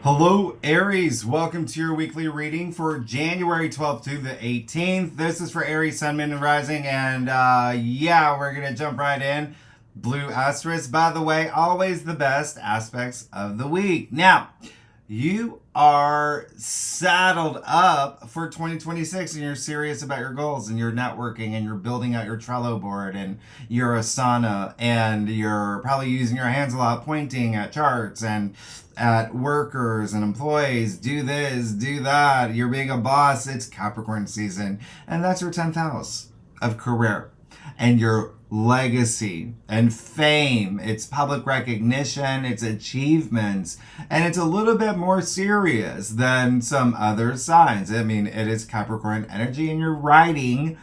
Hello, Aries. Welcome to your weekly reading for January 12th to the 18th. This is for Aries, Sun, Moon, and Rising. And we're going to jump right in. Blue asterisk, by the way, always the best aspects of the week. Now, you are saddled up for 2026 and you're serious about your goals and you're networking and you're building out your Trello board and your Asana and you're probably using your hands a lot, pointing at charts and at workers and employees. Do this, do that. You're being a boss. It's Capricorn season. And that's your 10th house of career and your legacy and fame. It's public recognition, it's achievements, and it's a little bit more serious than some other signs. I mean, it is Capricorn energy, and you're riding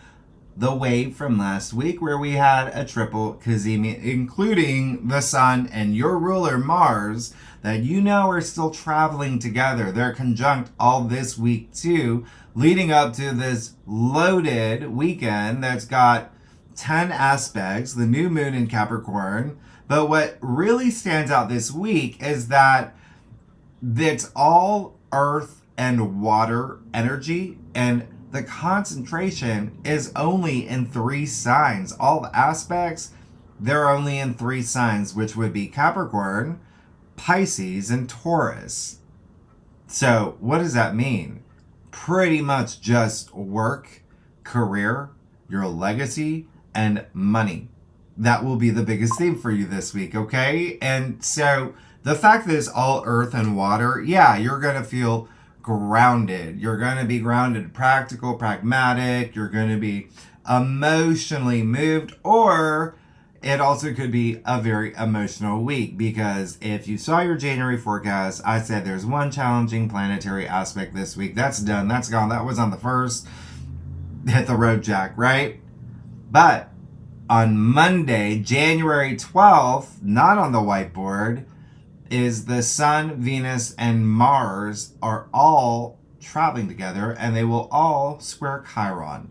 the wave from last week where we had a triple Kazemi, including the sun and your ruler Mars, that you know are still traveling together. They're conjunct all this week too, leading up to this loaded weekend that's got 10 aspects, the new moon in Capricorn. But what really stands out this week is that it's all earth and water energy, and the concentration is only in 3 signs. All the aspects, they're only in 3 signs, which would be Capricorn, Pisces, and Taurus. So what does that mean? Pretty much just work, career, your legacy, and money. That will be the biggest theme for you this week, okay? And so the fact that it's all earth and water, yeah, you're going to feel grounded. You're going to be grounded, practical, pragmatic. You're going to be emotionally moved, or it also could be a very emotional week, because if you saw your January forecast, I said there's one challenging planetary aspect this week. That's done. That's gone. That was on the 1st. Hit the road, Jack, right? But on Monday, January 12th, not on the whiteboard, is the Sun, Venus, and Mars are all traveling together, and they will all square Chiron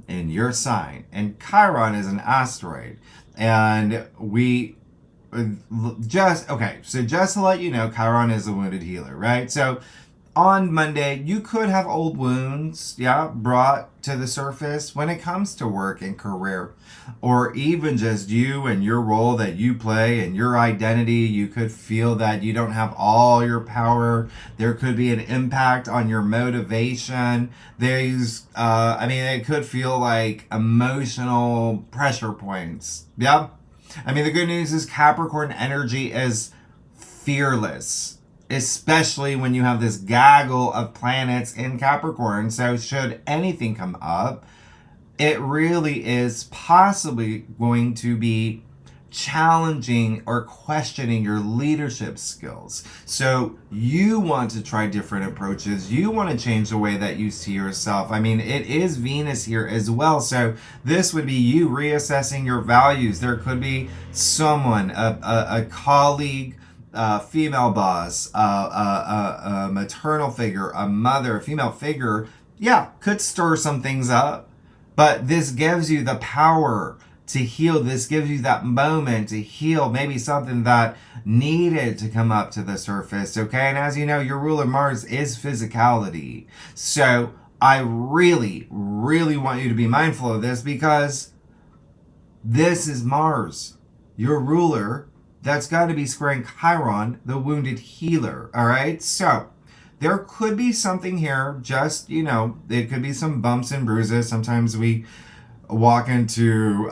in your sign. And Chiron is an asteroid. And just to let you know, Chiron is a wounded healer, right? So on Monday, you could have old wounds, brought to the surface when it comes to work and career, or even just you and your role that you play and your identity. You could feel that you don't have all your power. There could be an impact on your motivation. It could feel like emotional pressure points. Yeah. I mean, the good news is Capricorn energy is fearless, especially when you have this gaggle of planets in Capricorn. So should anything come up, it really is possibly going to be challenging or questioning your leadership skills. So you want to try different approaches. You want to change the way that you see yourself. I mean, it is Venus here as well. So this would be you reassessing your values. There could be someone, a colleague, female boss, a maternal figure, a mother, a female figure, could stir some things up. But this gives you the power to heal. This gives you that moment to heal maybe something that needed to come up to the surface, okay? And as you know, your ruler Mars is physicality. So I really, really want you to be mindful of this, because this is Mars, your ruler, that's got to be squaring Chiron, the wounded healer, all right? So there could be something here, just, it could be some bumps and bruises. Sometimes we walk into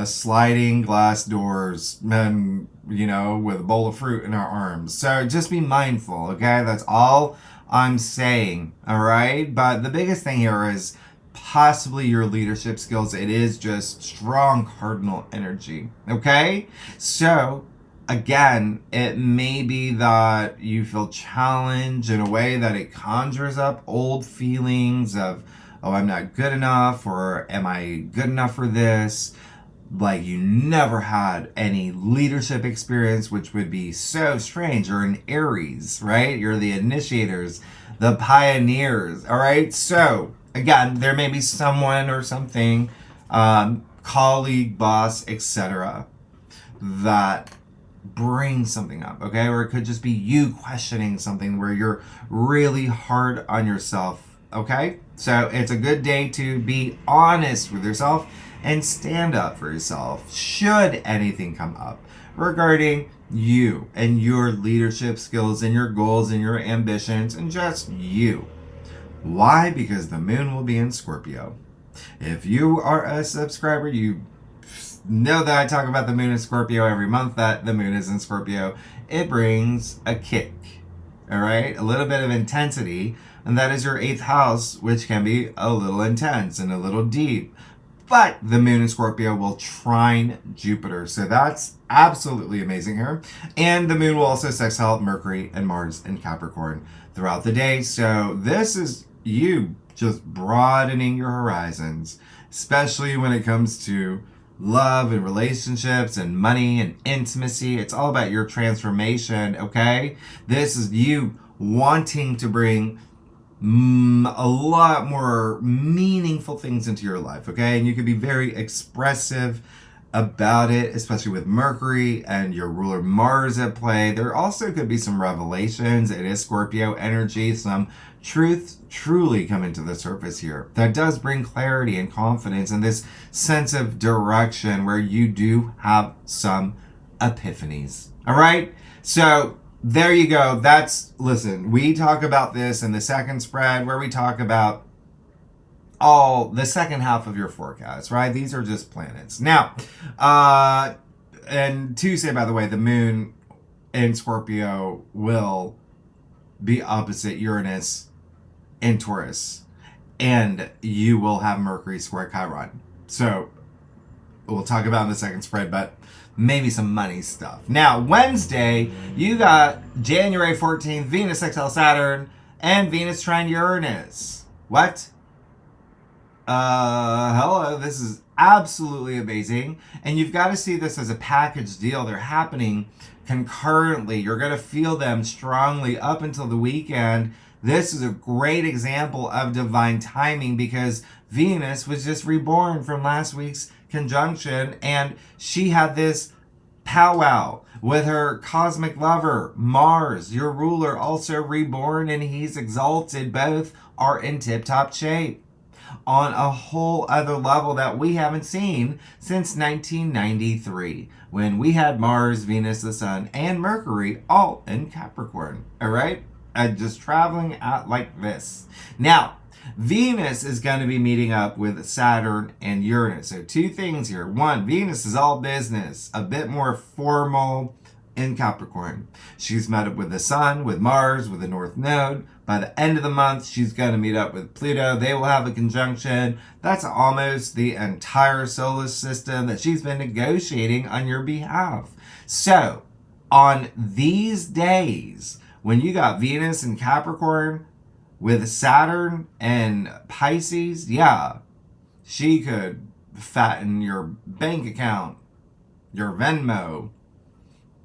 sliding glass doors and, with a bowl of fruit in our arms. So just be mindful, okay? That's all I'm saying, all right? But the biggest thing here is possibly your leadership skills. It is just strong cardinal energy, okay? So again, it may be that you feel challenged in a way that it conjures up old feelings of, oh, I'm not good enough, or am I good enough for this? Like you never had any leadership experience, which would be so strange. You're an Aries, right? You're the initiators, the pioneers, all right? So again, there may be someone or something, colleague, boss, etc., that bring something up, okay? Or it could just be you questioning something where you're really hard on yourself, okay? So it's a good day to be honest with yourself and stand up for yourself should anything come up regarding you and your leadership skills and your goals and your ambitions and just you. Why? Because the moon will be in Scorpio. If you are a subscriber, you know that I talk about the moon in Scorpio every month, that the moon is in Scorpio. It brings a kick, all right? A little bit of intensity, and that is your 8th house, which can be a little intense and a little deep. But the moon in Scorpio will trine Jupiter, so that's absolutely amazing here. And the moon will also sextile Mercury and Mars in Capricorn throughout the day. So this is you just broadening your horizons, especially when it comes to love and relationships and money and intimacy. It's all about your transformation, okay? This is you wanting to bring a lot more meaningful things into your life, okay? And you can be very expressive about it, especially with Mercury and your ruler Mars at play. There also could be some revelations. It is Scorpio energy. Some truth truly coming to the surface here that does bring clarity and confidence and this sense of direction where you do have some epiphanies. All right? So there you go. Listen, we talk about this in the second spread where we talk about all the second half of your forecast, right? These are just planets. Now, and Tuesday, by the way, the moon in Scorpio will be opposite Uranus in Taurus, and you will have Mercury square Chiron. So we'll talk about in the second spread, but maybe some money stuff. Now, Wednesday, you got January 14th, Venus sextile Saturn, and Venus trine Uranus. What? Hello, this is absolutely amazing. And you've got to see this as a package deal. They're happening concurrently. You're going to feel them strongly up until the weekend. This is a great example of divine timing because Venus was just reborn from last week's conjunction, and she had this powwow with her cosmic lover, Mars, your ruler, also reborn, and he's exalted. Both are in tip-top shape on a whole other level that we haven't seen since 1993, when we had Mars, Venus, the Sun, and Mercury all in Capricorn. All right? Just traveling out like this. Now, Venus is going to be meeting up with Saturn and Uranus. So two things here. One, Venus is all business, a bit more formal in Capricorn. She's met up with the Sun, with Mars, with the North Node. By the end of the month, she's going to meet up with Pluto. They will have a conjunction. That's almost the entire solar system that she's been negotiating on your behalf. So, on these days, when you got Venus in Capricorn with Saturn and Pisces, yeah, she could fatten your bank account, your Venmo.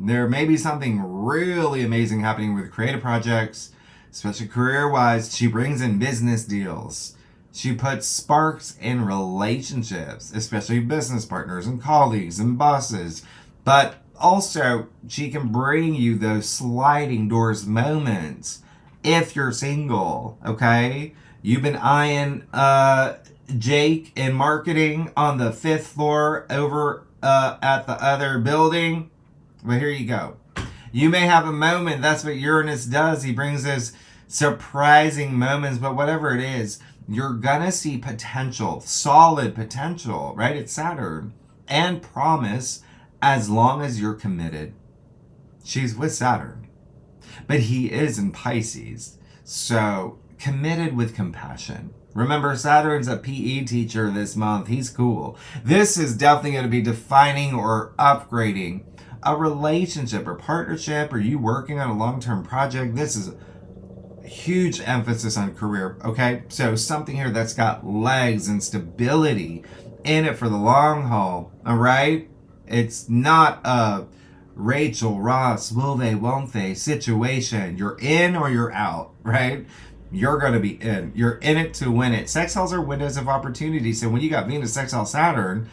There may be something really amazing happening with creative projects, especially career-wise. She brings in business deals. She puts sparks in relationships, especially business partners and colleagues and bosses. But also, she can bring you those sliding doors moments if you're single, okay? You've been eyeing Jake in marketing on the 5th floor over at the other building. Well, here you go. You may have a moment. That's what Uranus does. He brings those surprising moments, but whatever it is, you're gonna see potential, solid potential, right? It's Saturn, and promise as long as you're committed. She's with Saturn, but he is in Pisces, so committed with compassion. Remember, Saturn's a PE teacher this month. He's cool. This is definitely going to be defining or upgrading a relationship or partnership, or you working on a long-term project. This is a huge emphasis on career, okay? So something here that's got legs and stability in it for the long haul, all right? It's not a Rachel Ross, will they, won't they situation. You're in or you're out, right? You're going to be in. You're in it to win it. Sextiles are windows of opportunity. So when you got Venus sextile Saturn,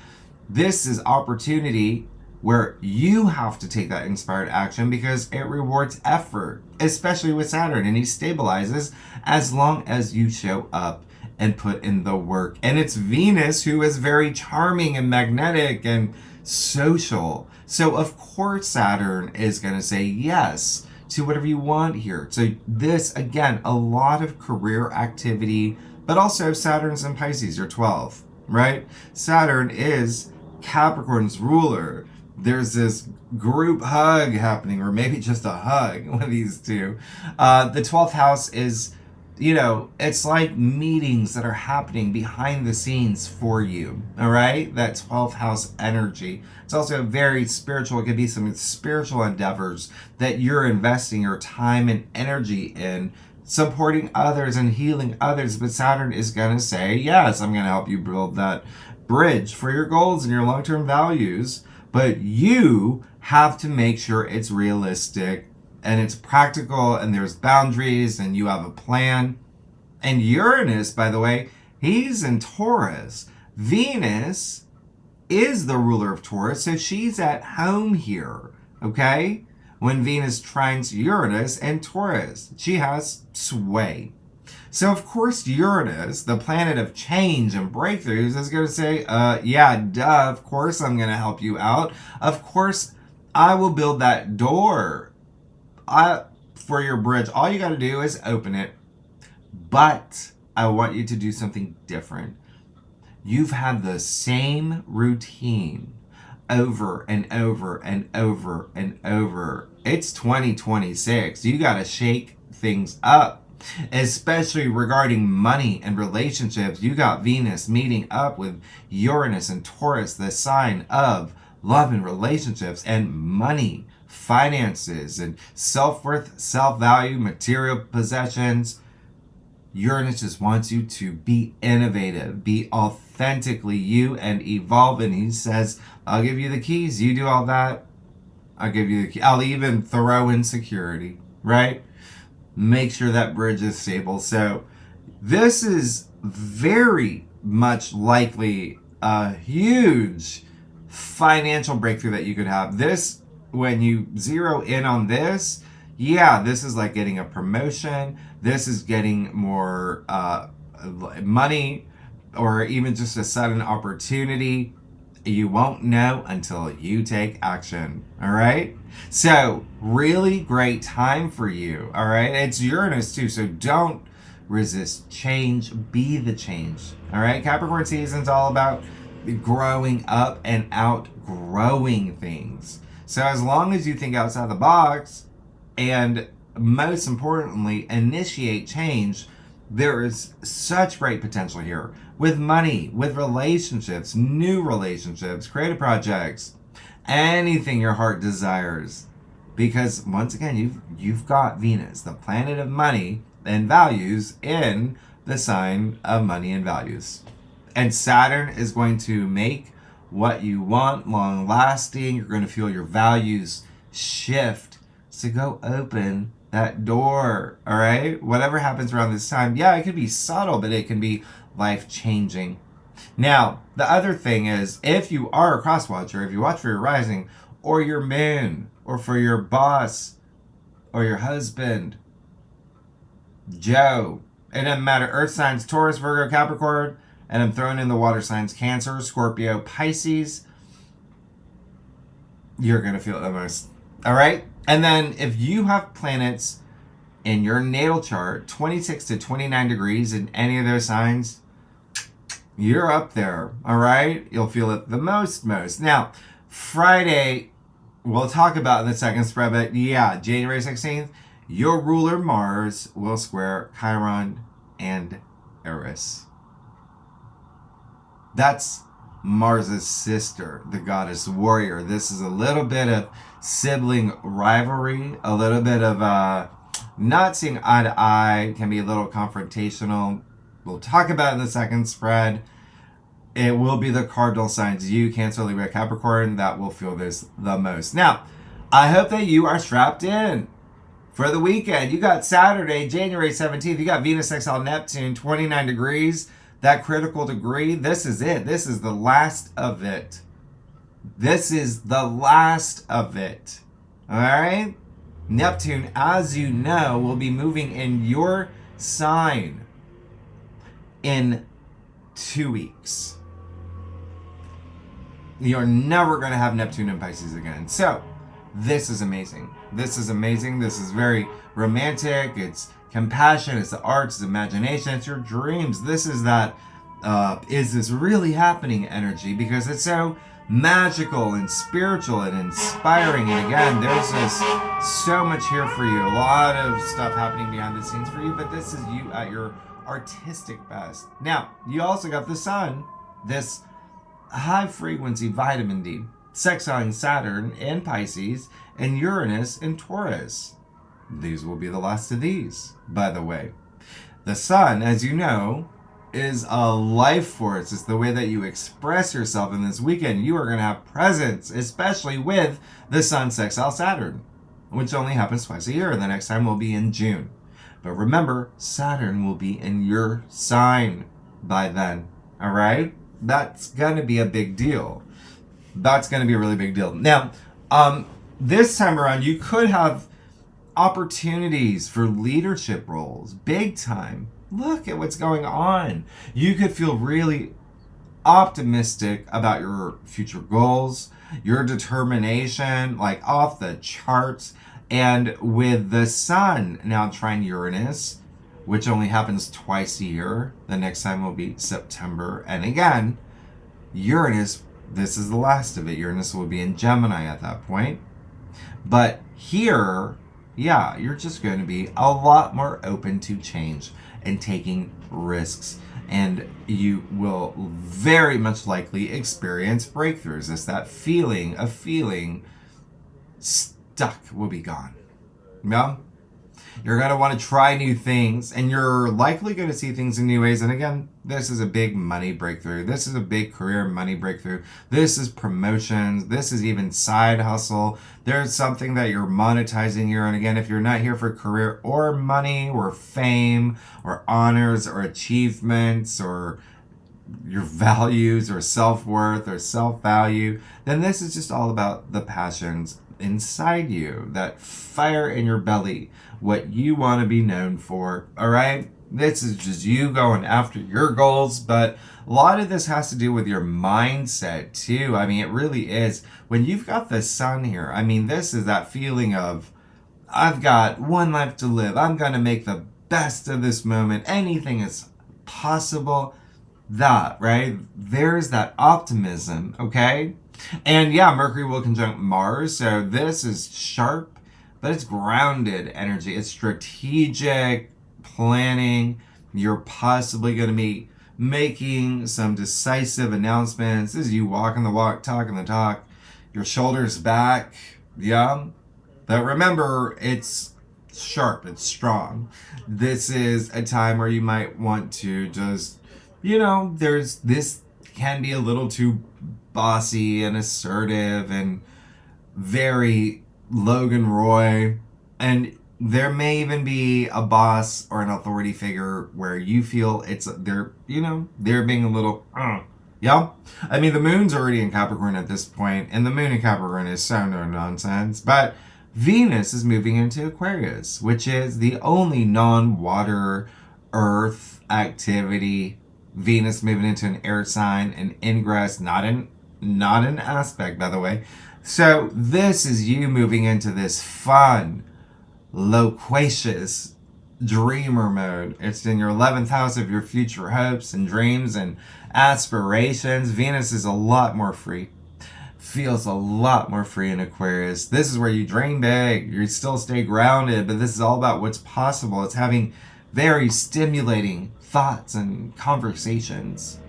this is opportunity where you have to take that inspired action because it rewards effort, especially with Saturn, and he stabilizes as long as you show up and put in the work. And it's Venus, who is very charming and magnetic and social. So of course Saturn is going to say yes to whatever you want here. So this, again, a lot of career activity, but also Saturn's in Pisces, you're 12, right? Saturn is Capricorn's ruler. There's this group hug happening, or maybe just a hug with these two. The 12th house is, you know, it's like meetings that are happening behind the scenes for you, all right? That 12th house energy. It's also very spiritual. It could be some spiritual endeavors that you're investing your time and energy in, supporting others and healing others. But Saturn is going to say, yes, I'm going to help you build that bridge for your goals and your long-term values. But you have to make sure it's realistic and it's practical and there's boundaries and you have a plan. And Uranus, by the way, he's in Taurus. Venus is the ruler of Taurus, so she's at home here, okay? When Venus trines Uranus and Taurus, she has sway. So of course Uranus, the planet of change and breakthroughs, is going to say, yeah, duh, of course I'm going to help you out. Of course I will build that door for your bridge. All you got to do is open it. But I want you to do something different. You've had the same routine over and over and over and over. It's 2026. You got to shake things up, especially regarding money and relationships. You got Venus meeting up with Uranus and Taurus, the sign of love and relationships and money, finances, and self-worth, self-value, material possessions. Uranus just wants you to be innovative, be authentically you, and evolve. And he says, I'll give you the keys. You do all that. I'll give you the key. I'll even throw in security, right? Make sure that bridge is stable. So this is very much likely a huge financial breakthrough that you could have. This, when you zero in on this, yeah, this is like getting a promotion. This is getting more money, or even just a sudden opportunity. You won't know until you take action. All right. So really great time for you. All right. It's Uranus too. So don't resist change. Be the change. All right. Capricorn season's all about growing up and outgrowing things. So as long as you think outside the box, and most importantly, initiate change, there is such great potential here with money, with relationships, new relationships, creative projects, anything your heart desires. Because once again, you've got Venus, the planet of money and values, in the sign of money and values. And Saturn is going to make what you want long lasting. You're going to feel your values shift. So go open that door, all right? Whatever happens around this time, yeah, it could be subtle, but it can be life-changing. Now, the other thing is, if you are a cross-watcher, if you watch for your rising, or your moon, or for your boss, or your husband, Joe, it doesn't matter, earth signs, Taurus, Virgo, Capricorn, and I'm throwing in the water signs, Cancer, Scorpio, Pisces, you're going to feel it the most, all right? And then if you have planets in your natal chart, 26 to 29 degrees in any of those signs, you're up there, all right? You'll feel it the most. Now, Friday, we'll talk about in the second spread, but yeah, January 16th, your ruler Mars will square Chiron and Aries. That's Mars's sister, the goddess warrior. This is a little bit of sibling rivalry, a little bit of not seeing eye to eye, can be a little confrontational. We'll talk about it in the second spread. It will be the cardinal signs, you, Cancer, Libra, Capricorn, that will feel this the most. Now, I hope that you are strapped in for the weekend. You got Saturday, January 17th. You got Venus sextile Neptune, 29 degrees. That critical degree, this is it. This is the last of it. This is the last of it. All right? Neptune, as you know, will be moving in your sign in 2 weeks. You're never going to have Neptune in Pisces again. So, this is amazing. This is amazing. This is very romantic. It's compassion. It's the arts, it's imagination. It's your dreams. This is that, is this really happening energy? Because it's so magical and spiritual and inspiring. And again, there's just so much here for you. A lot of stuff happening behind the scenes for you. But this is you at your artistic best. Now, you also got the sun. This high frequency vitamin D, sextiling Saturn in Pisces and Uranus in Taurus. These will be the last of these, by the way. The sun, as you know, is a life force. It's the way that you express yourself. In this weekend, you are going to have presence, especially with the sun sextile Saturn, which only happens twice a year. The next time will be in June. But remember, Saturn will be in your sign by then. All right? That's going to be a big deal. That's going to be a really big deal. Now, this time around, you could have opportunities for leadership roles, big time. Look at what's going on. You could feel really optimistic about your future goals, your determination, like off the charts. And with the sun now trine Uranus, which only happens twice a year. The next time will be September. And again, Uranus, this is the last of it. Uranus will be in Gemini at that point. But here, yeah, you're just going to be a lot more open to change and taking risks. And you will very much likely experience breakthroughs. It's that feeling of feeling stuck will be gone. Yeah? You're going to want to try new things, and you're likely going to see things in new ways. And again, this is a big money breakthrough. This is a big career money breakthrough. This is promotions. This is even side hustle. There's something that you're monetizing here. And again, if you're not here for career or money or fame or honors or achievements or your values or self-worth or self-value, then this is just all about the passions inside you, that fire in your belly, what you want to be known for. All right, this is just you going after your goals, but a lot of this has to do with your mindset too. I mean, it really is. When you've got the sun here, I mean, this is that feeling of, I've got one life to live, I'm gonna make the best of this moment, anything is possible. That, right? There's that optimism. Okay. And yeah, Mercury will conjunct Mars. So this is sharp, but it's grounded energy. It's strategic planning. You're possibly going to be making some decisive announcements. This is you walking the walk, talking the talk, your shoulders back. Yeah. But remember, it's sharp. It's strong. This is a time where you might want to just, there's this can be a little too bossy and assertive and very Logan Roy. And there may even be a boss or an authority figure where you feel they're being a little, yeah. I mean, the moon's already in Capricorn at this point, and the moon in Capricorn is so no nonsense. But Venus is moving into Aquarius, which is the only non-water earth activity. Venus moving into an air sign, an ingress, not an aspect, by the way. So this is you moving into this fun, loquacious dreamer mode. It's in your 11th house of your future hopes and dreams and aspirations. Venus is a lot more free. Feels a lot more free in Aquarius. This is where you dream big. You still stay grounded, but this is all about what's possible. It's having very stimulating thoughts and conversations.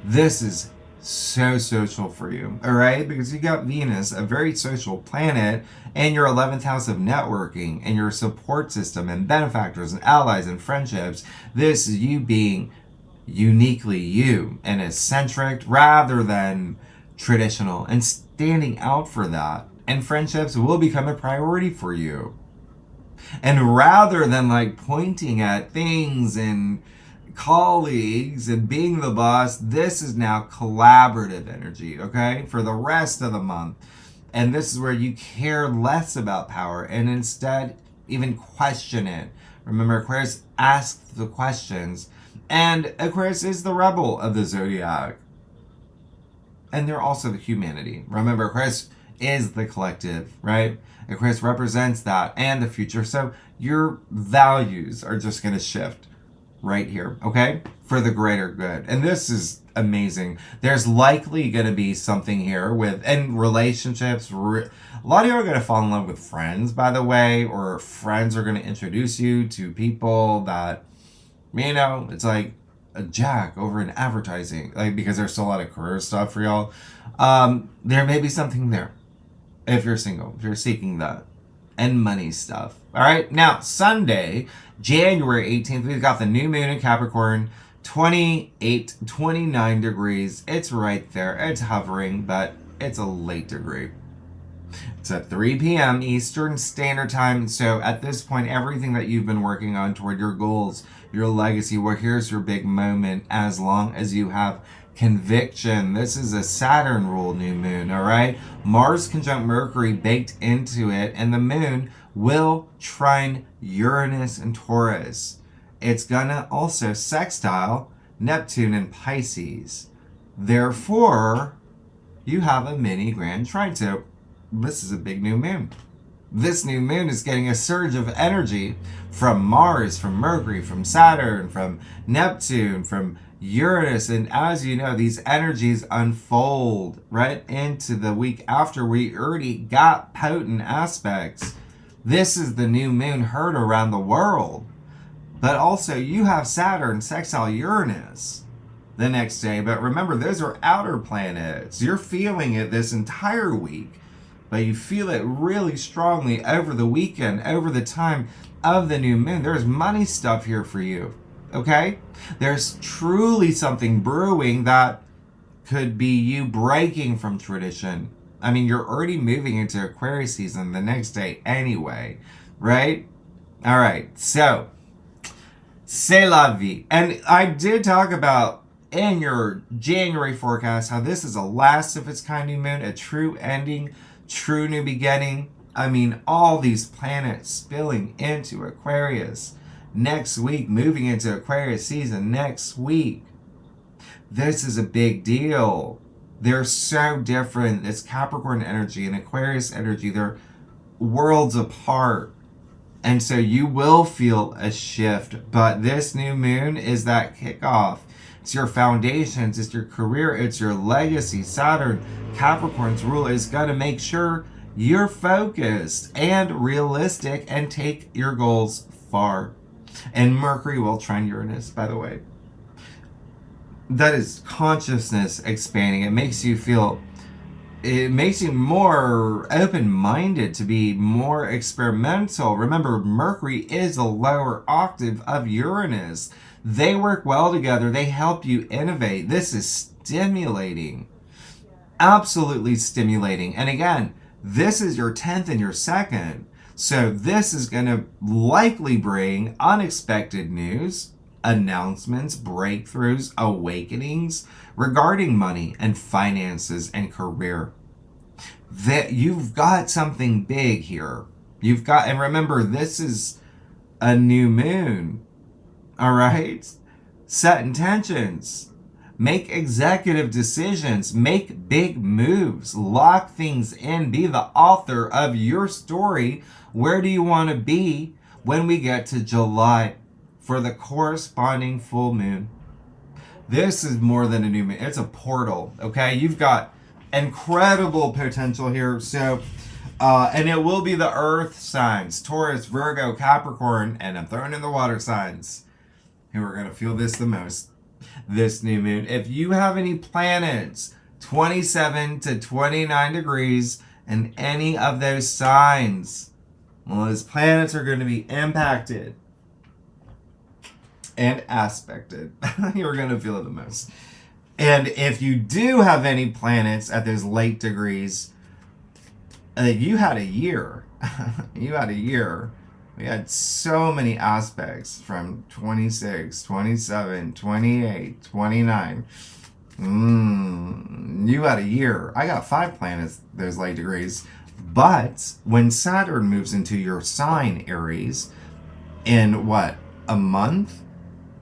This is so social for you, all right? Because you got Venus, a very social planet, and your 11th house of networking and your support system and benefactors and allies and friendships. This is you being uniquely you and eccentric rather than traditional and standing out for that. And friendships will become a priority for you. And rather than like pointing at things and colleagues and being the boss. This is now collaborative energy, okay, for the rest of the month. And this is where you care less about power and instead even question it. Remember, Aquarius asks the questions, and Aquarius is the rebel of the zodiac. And they're also the humanity. Remember, Aquarius is the collective, right? Aquarius represents that and the future. So your values are just going to shift right here, okay? For the greater good. And this is amazing. There's likely going to be something here with, and relationships. A lot of you are going to fall in love with friends, by the way, or friends are going to introduce you to people that, you know, it's like a jack over in advertising, like, because there's still a lot of career stuff for y'all. There may be something there if you're single, if you're seeking that, and money stuff. All right, now Sunday, January 18th, we've got the new moon in Capricorn, 29 degrees. It's right there. It's hovering, but it's a late degree. It's at 3 p.m. Eastern Standard Time. So at this point, everything that you've been working on toward your goals, your legacy, well, here's your big moment as long as you have conviction. This is a Saturn rule new moon, all right? Mars conjunct Mercury baked into it, and the moon will trine Uranus and Taurus. It's gonna also sextile Neptune and Pisces. Therefore, you have a mini grand trine. So this is a big new moon. This new moon is getting a surge of energy from Mars, from Mercury, from Saturn, from Neptune, from Uranus. And as you know, these energies unfold right into the week after. We already got potent aspects. This is the new moon heard around the world. But also, you have Saturn sextile Uranus the next day. But remember, those are outer planets. You're feeling it this entire week, but you feel it really strongly over the weekend, over the time of the new moon. There's money stuff here for you, okay? There's truly something brewing that could be you breaking from tradition. I mean, you're already moving into Aquarius season the next day anyway, right? All right, so c'est la vie. And I did talk about in your January forecast how this is a last of its kind new moon, a true ending, true new beginning. I mean, all these planets spilling into Aquarius next week, moving into Aquarius season next week. This is a big deal. They're so different. It's Capricorn energy and Aquarius energy. They're worlds apart. And so you will feel a shift, but this new moon is that kickoff. It's your foundations, it's your career, it's your legacy. Saturn, Capricorn's rule is going to make sure you're focused and realistic and take your goals far. And Mercury will trine Uranus, by the way. That is consciousness expanding. It makes you more open-minded to be more experimental. Remember, Mercury is a lower octave of Uranus. They work well together. They help you innovate. This is stimulating. Absolutely stimulating. And again, this is your 10th and your 2nd. So this is going to likely bring unexpected news, announcements, breakthroughs, awakenings regarding money and finances and career. That you've got something big here. And remember, this is a new moon. All right? Set intentions. Make executive decisions. Make big moves. Lock things in. Be the author of your story. Where do you want to be when we get to July for the corresponding full moon? This is more than a new moon. It's a portal, okay? You've got incredible potential here. So, and it will be the earth signs, Taurus, Virgo, Capricorn, and I'm throwing in the water signs who are going to feel this the most, this new moon. If you have any planets 27 to 29 degrees in any of those signs, well, those planets are going to be impacted and aspected. You're going to feel it the most. And if you do have any planets at those late degrees, you had a year. You had a year We had so many aspects from 26, 27, 28, 29. You had a year. I got 5 planets, those light degrees. But when Saturn moves into your sign, Aries, in what, a month?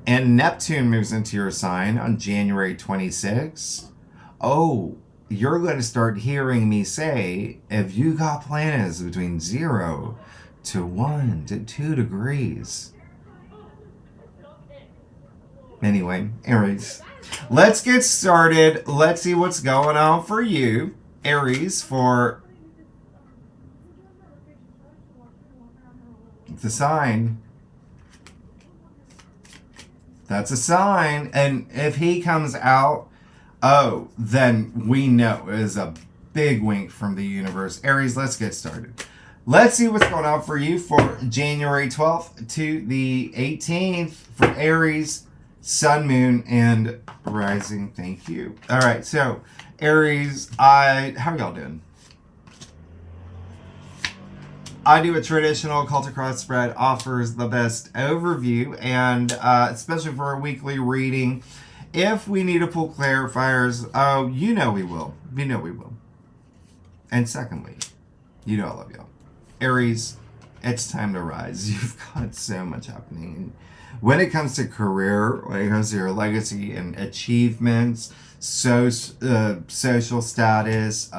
And Neptune moves into your sign on January 26th. Oh, you're going to start hearing me say, if you got planets between 0 to 1 to 2 degrees. Anyway, Aries, let's get started. Let's see what's going on for you, Aries, for the sign. That's a sign. And if he comes out, oh, then we know it is a big wink from the universe. Aries, let's get started. Let's see what's going on for you for January 12th to the 18th for Aries, Sun, Moon, and Rising. Thank you. All right, so Aries, how y'all doing? I do a traditional Cultic Cross spread, offers the best overview, and especially for a weekly reading. If we need to pull clarifiers, oh, you know we will. You know we will. And secondly, you know I love y'all. Aries, it's time to rise. You've got so much happening. When it comes to career, when it comes to your legacy and achievements, social status,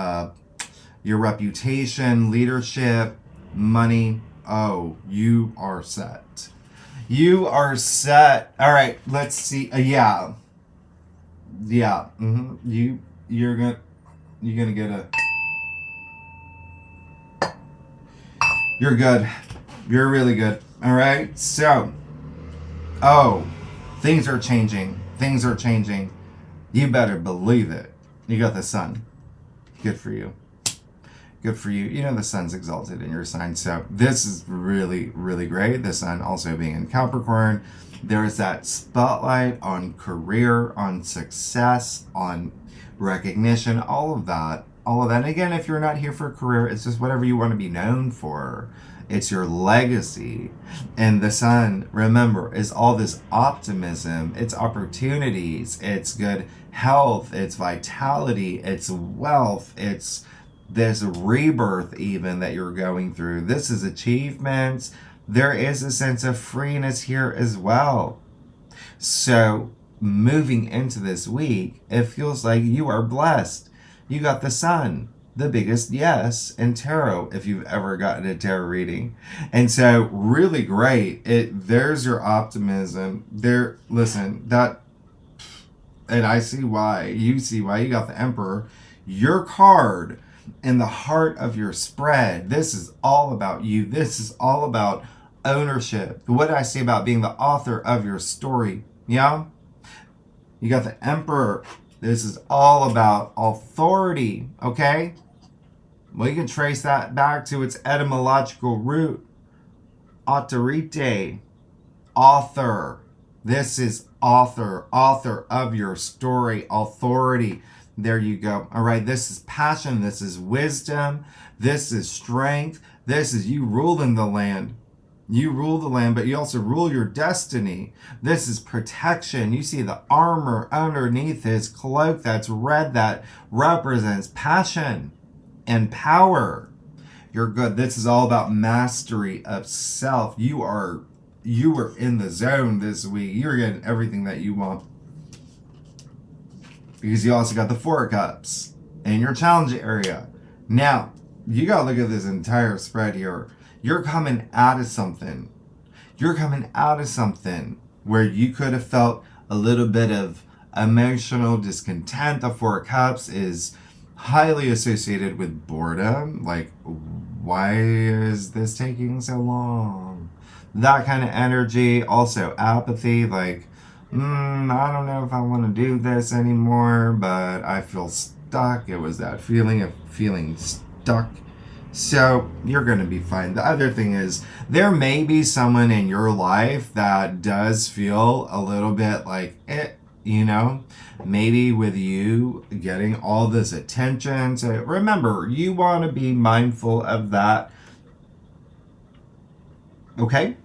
your reputation, leadership, money, oh, you are set. You are set. All right, let's see. Yeah. You're gonna get a. You're good. You're really good. All right. So, oh, things are changing. Things are changing. You better believe it. You got the sun. Good for you. Good for you. You know the sun's exalted in your sign. So this is really, really great. The sun also being in Capricorn. There's that spotlight on career, on success, on recognition, all of that. All of that. And again, if you're not here for a career, it's just whatever you want to be known for. It's your legacy. And the sun, remember, is all this optimism. It's opportunities. It's good health. It's vitality. It's wealth. It's this rebirth even that you're going through. This is achievements. There is a sense of freeness here as well. So moving into this week, it feels like you are blessed. You got the sun, the biggest yes in tarot if you've ever gotten a tarot reading. And so really great. There's your optimism. Listen, and I see why. You see why. You got the Emperor. Your card in the heart of your spread. This is all about you. This is all about ownership. What did I say about being the author of your story? Yeah? You got the Emperor. This is all about authority, okay? Well, you can trace that back to its etymological root. Autorite, author. This is author of your story, authority. There you go. All right, this is passion. This is wisdom. This is strength. This is you ruling the land. You rule the land, but you also rule your destiny. This is protection. You see the armor underneath his cloak that's red that represents passion and power. You're good. This is all about mastery of self. You were in the zone this week. You're getting everything that you want. Because you also got the Four of Cups in your challenge area. Now, you got to look at this entire spread here. You're coming out of something. You're coming out of something where you could have felt a little bit of emotional discontent. The Four of Cups is highly associated with boredom. Like, why is this taking so long? That kind of energy. Also apathy. Like, I don't know if I want to do this anymore, but I feel stuck. It was that feeling of feeling stuck. So you're going to be fine. The other thing is there may be someone in your life that does feel a little bit like it, maybe with you getting all this attention. So remember, you want to be mindful of that. Okay?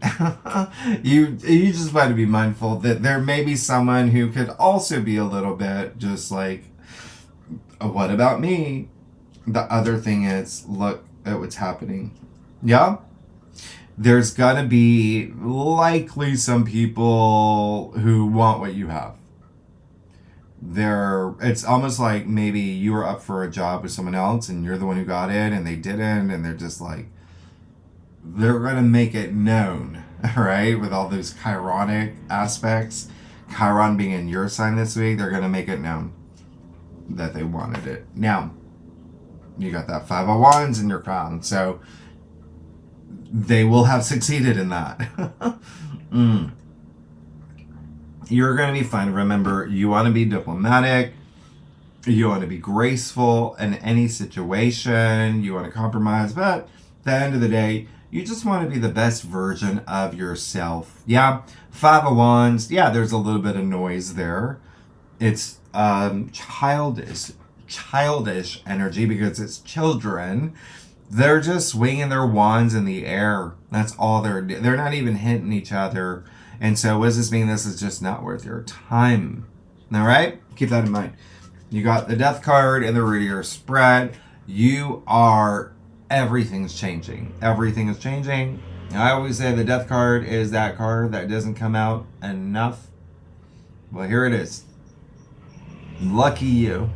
you just want to be mindful that there may be someone who could also be a little bit just like, what about me? The other thing is, look at what's happening. Yeah? There's gonna be likely some people who want what you have. It's almost like maybe you were up for a job with someone else and you're the one who got it and they didn't, and they're just like, they're gonna make it known, right? With all those Chironic aspects, Chiron being in your sign this week, they're gonna make it known that they wanted it. Now, you got that Five of Wands in your crown, so they will have succeeded in that. You're going to be fine. Remember, you want to be diplomatic. You want to be graceful in any situation. You want to compromise. But at the end of the day, you just want to be the best version of yourself. Yeah, Five of Wands. Yeah, there's a little bit of noise there. It's childish energy because it's children. They're just swinging their wands in the air. That's all they're not even hitting each other. And so what does this mean? This is just not worth your time. All right? Keep that in mind. You got the Death card and the root of your spread. Everything's changing. Everything is changing. I always say the Death card is that card that doesn't come out enough. Well, here it is. Lucky you.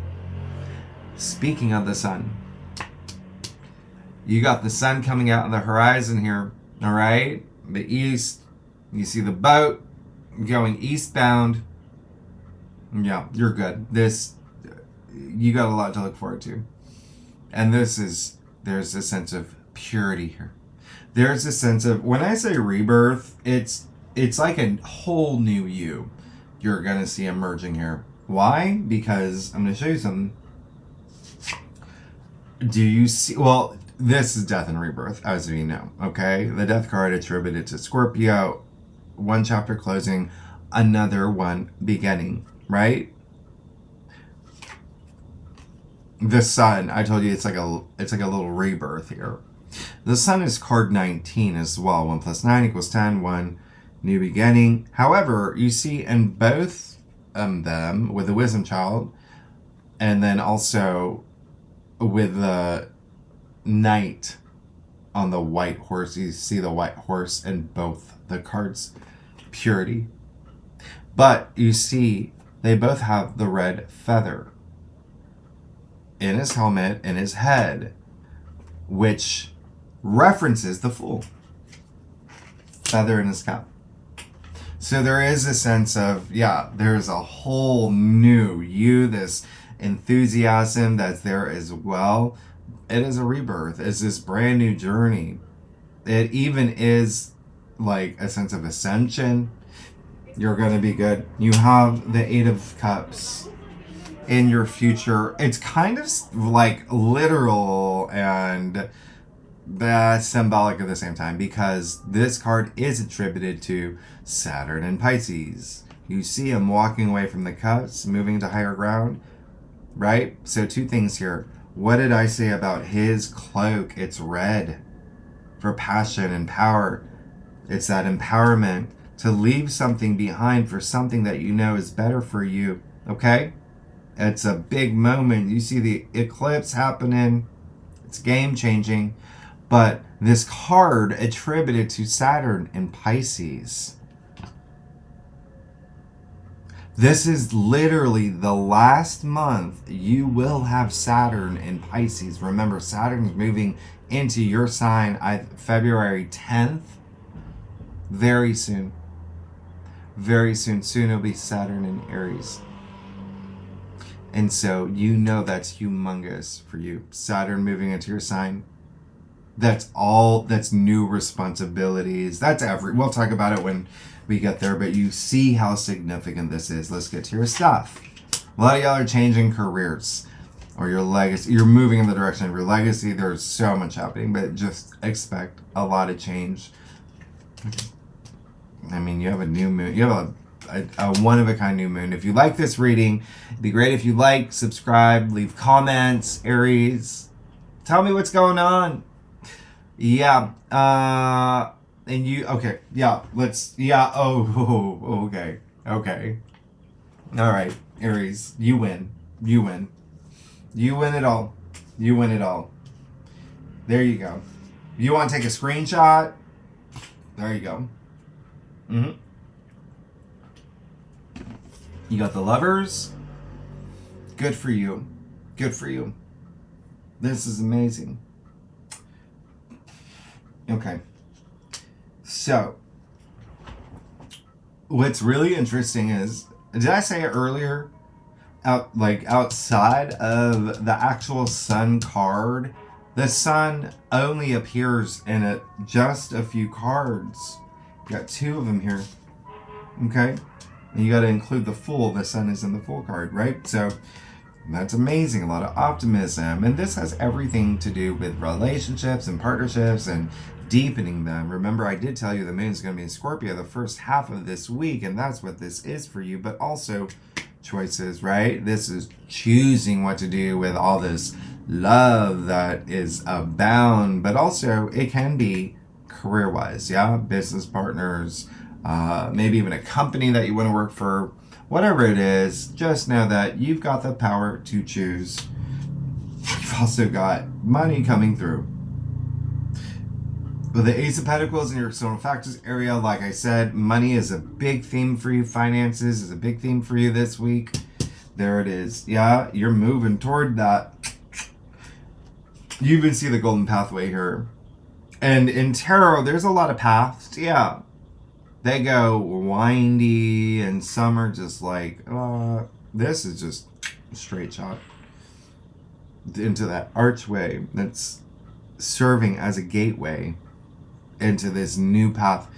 Speaking of the sun, you got the sun coming out on the horizon here. All right? The east. You see the boat going eastbound. Yeah, you're good. You got a lot to look forward to. And there's a sense of purity here. There's a sense of, when I say rebirth, it's like a whole new you you're going to see emerging here. Why? Because I'm going to show you something. Do you see, well, this is death and rebirth, as we know, okay? The Death card attributed to Scorpio. One chapter closing, another one beginning, right? The sun, I told you it's like a little rebirth here. The sun is card 19 as well. 1 + 9 = 10. 1, new beginning. However, you see in both them with the wisdom child, and then also with the knight on the white horse. You see the white horse in both the cards. Purity. But you see they both have the red feather in his helmet, in his head, which references the Fool. Feather in his cap. So there is a sense of, yeah, there's a whole new you, this enthusiasm that's there as well. It is a rebirth. It's this brand new journey. It even is like a sense of ascension. You're going to be good. You have the Eight of Cups in your future. It's kind of like literal and symbolic at the same time, because this card is attributed to Saturn and Pisces. You see him walking away from the cups, moving to higher ground, right? So two things here. What did I say about his cloak? It's red for passion and power. It's that empowerment to leave something behind for something that you know is better for you, okay? It's a big moment. You see the eclipse happening. It's game-changing. But this card attributed to Saturn and Pisces. This is literally the last month you will have Saturn in Pisces. Remember, Saturn's moving into your sign February 10th. Very soon. Very soon. Soon it'll be Saturn in Aries. And so you know that's humongous for you. Saturn moving into your sign. That's new responsibilities. We'll talk about it when we get there, but you see how significant this is. Let's get to your stuff. A lot of y'all are changing careers or your legacy. You're moving in the direction of your legacy. There's so much happening, but just expect a lot of change. I mean, you have a new moon. You have a one-of-a-kind new moon. If you like this reading, it'd be great if you like, subscribe, leave comments. Aries, tell me what's going on. Yeah, And you, okay, yeah, let's, yeah, oh, okay, okay. All right, Aries, you win. You win. You win it all. You win it all. There you go. You want to take a screenshot? There you go. Mm-hmm. You got the Lovers. Good for you. Good for you. This is amazing. Okay. So, what's really interesting is, did I say it earlier? Outside of the actual sun card, the sun only appears in just a few cards. You got 2 of them here. Okay? And you got to include the Fool. The sun is in the Fool card, right? So that's amazing. A lot of optimism. And this has everything to do with relationships and partnerships and deepening them. Remember, I did tell you the moon is going to be in Scorpio the first half of this week, and that's what this is for you. But also choices, right? This is choosing what to do with all this love that is abound, but also it can be career-wise, yeah? Business partners, maybe even a company that you want to work for, whatever it is. Just know that you've got the power to choose. You've also got money coming through. With the Ace of Pentacles in your external factors area, like I said, money is a big theme for you. Finances is a big theme for you this week. There it is. Yeah, you're moving toward that. You even see the golden pathway here. And in tarot, there's a lot of paths. Yeah. They go windy, and some are just like, this is just a straight shot into that archway that's serving as a gateway into this new path.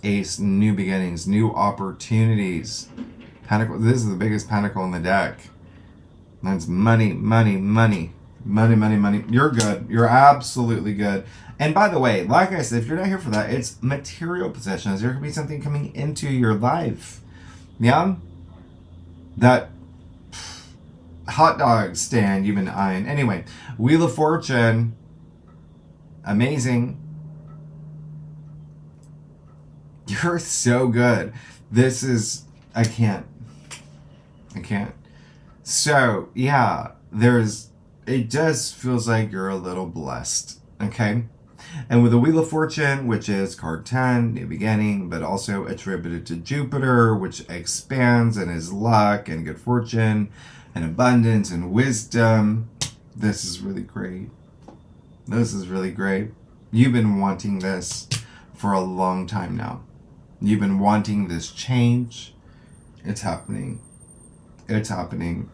Ace, new beginnings, new opportunities. Pentacle. This is the biggest pentacle in the deck. That's money, money, money. Money, money, money. You're good. You're absolutely good. And by the way, like I said, if you're not here for that, it's material possessions. There could be something coming into your life. Yeah? That hot dog stand you've been eyeing. Anyway, Wheel of Fortune. Amazing. You're so good. This is, I can't. So, yeah, it just feels like you're a little blessed, okay? And with the Wheel of Fortune, which is card 10, new beginning, but also attributed to Jupiter, which expands and is luck and good fortune and abundance and wisdom. This is really great. This is really great. You've been wanting this for a long time now. You've been wanting this change. It's happening. It's happening.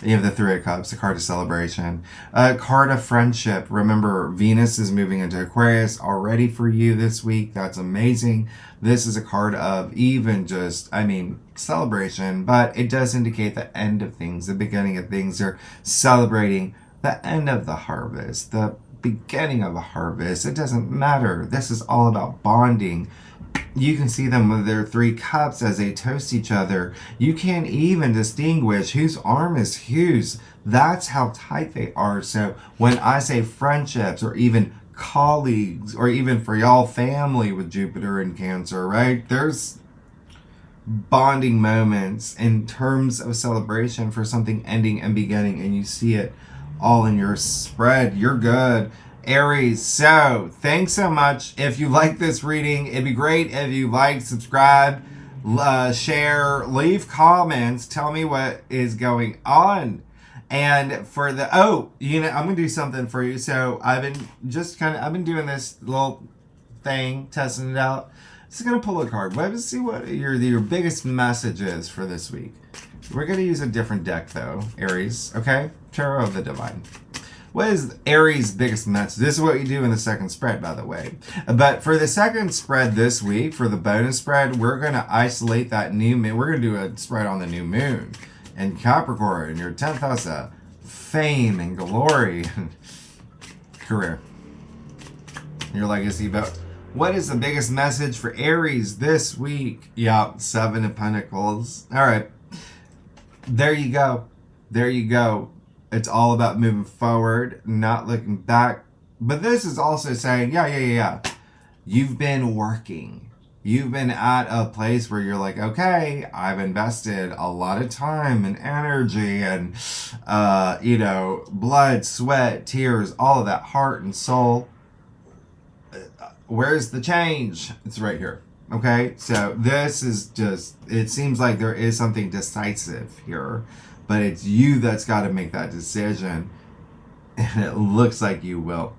You have the 3 of Cups, the card of celebration, a card of friendship. Remember, Venus is moving into Aquarius already for you this week. That's amazing. This is a card of even just, celebration, but it does indicate the end of things, the beginning of things. They're celebrating the end of the harvest, the beginning of a harvest. It doesn't matter. This is all about bonding. You can see them with their 3 cups as they toast each other. You can't even distinguish whose arm is whose. That's how tight they are. So when I say friendships or even colleagues or even for y'all family with Jupiter and Cancer, right? There's bonding moments in terms of celebration for something ending and beginning, and you see it all in your spread. You're good, Aries. So thanks so much. If you like this reading, it'd be great if you like, subscribe, share, leave comments, tell me what is going on. And for the I'm gonna do something for you. So I've been doing this little thing, testing it out. Just gonna pull a card. Let's see what your biggest message is for this week. We're gonna use a different deck though, Aries. Okay, Tarot of the Divine. What is Aries' biggest message? This is what you do in the second spread, by the way. But for the second spread this week, for the bonus spread, we're gonna isolate that new moon. We're gonna do a spread on the new moon and Capricorn, your 10th house of fame and glory and career, your legacy. But what is the biggest message for Aries this week? Yeah, 7 of Pentacles. All right. There you go. There you go. It's all about moving forward, not looking back. But this is also saying, yeah. You've been working. You've been at a place where you're like, okay, I've invested a lot of time and energy and, blood, sweat, tears, all of that, heart and soul. Where's the change? It's right here. Okay, so this is just, it seems like there is something decisive here, but it's you that's got to make that decision, and it looks like you will.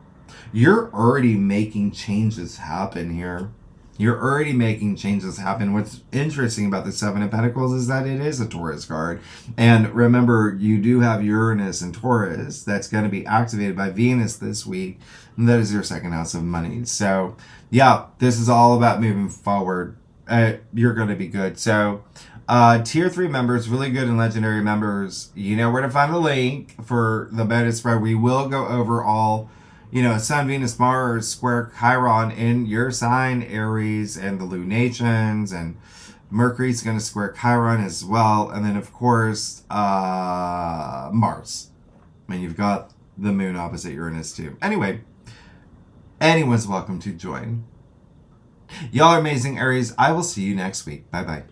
You're already making changes happen here. You're already making changes happen. What's interesting about the Seven of Pentacles is that it is a Taurus card. And remember, you do have Uranus and Taurus that's going to be activated by Venus this week. And that is your second house of money. So, yeah, this is all about moving forward. You're going to be good. So, tier 3 members, really good and legendary members, you know where to find the link for the bonus spread. We will go over all, Sun, Venus, Mars, square Chiron in your sign, Aries, and the lunations, and Mercury's going to square Chiron as well. And then, of course, Mars. I mean, you've got the moon opposite Uranus, too. Anyway, anyone's welcome to join. Y'all are amazing, Aries. I will see you next week. Bye-bye.